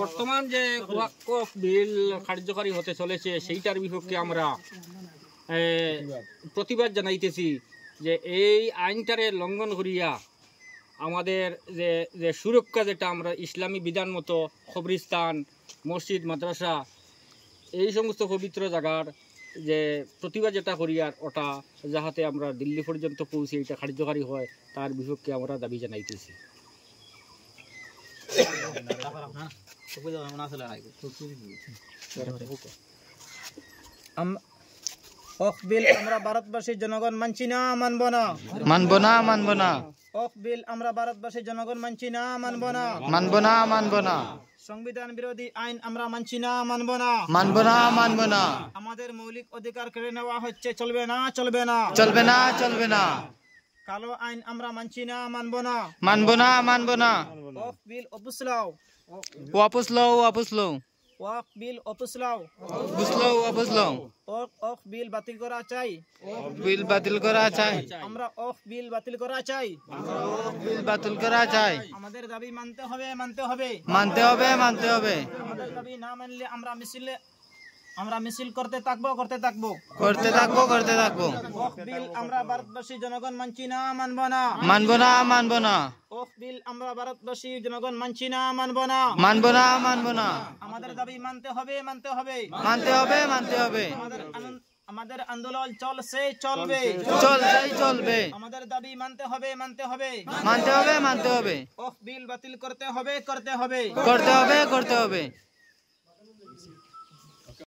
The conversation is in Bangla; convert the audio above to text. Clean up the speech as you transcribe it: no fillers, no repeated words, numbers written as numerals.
বর্তমান যে ওয়াকফ বিল কার্যকরী হতে চলেছে সেইটার বিপক্ষে আমরা প্রতিবাদ জানাইতেছি যে এই আইনটারে লঙ্ঘন করিয়া আমাদের যে যে সুরক্ষা যেটা আমরা ইসলামী বিধান মতো কবরস্থান মসজিদ মাদ্রাসা এই সমস্ত পবিত্র জায়গার যে প্রতিবাদ যেটা করিয়ার ওটা যাহাতে আমরা দিল্লি পর্যন্ত পৌঁছে এটা কার্যকারী হয় তার বিপক্ষে আমরা দাবি জানাইতেছি। বিল আমরা ভারতবাসীর জনগণ মানছি না, মানব না, মানব না, মানব না। বিল আমরা ভারতবাসীর জনগণ মানছি না, মানব না, মানব না, মানব না। সংবিধান বিরোধী আইন আমরা মানছি না, মানব না, মানব না, মানব না। আমাদের মৌলিক অধিকার কেড়ে নেওয়া হচ্ছে, চলবে না, চলবে না, চলবে না, চলবে না। কালো আইন আমরা মানছি না, মানব না, মানব না, মানব না। বিল অপুস লাও, वापस लो, वापस लो। বিল অপুস লাও, वापस लो, वापस लो। বিল বাতিল করা চাই, बिल बातिल करा चाय। আমরা বিল বাতিল করা চাই, बिल बातिल करा चाय। আমাদের দাবি মানতে হবে, মানতে হবে, मानते होबे, मानते होबे। আমাদের দাবি না মানলে আমরা মিছিল করতে থাকবো, করতে থাকবো, करते থাকবো, করতে থাকবো। বিল আমরা ভারতবাসী জনগণ মানছি না, মানব না, মানব না, মানব না। বিল আমরা ভারতবাসী জনগণ মানছি না, মানব না, মানব না, মানব না। আমাদের দাবি মানতে হবে, মানতে হবে, মানতে হবে, মানতে হবে। আমাদের আন্দোলন চলছে, চলবে, চলবেই চলবে। আমাদের দাবি মানতে হবে, মানতে হবে, মানতে হবে, মানতে হবে। বিল বাতিল করতে হবে, করতে হবে, করতে হবে, করতে হবে।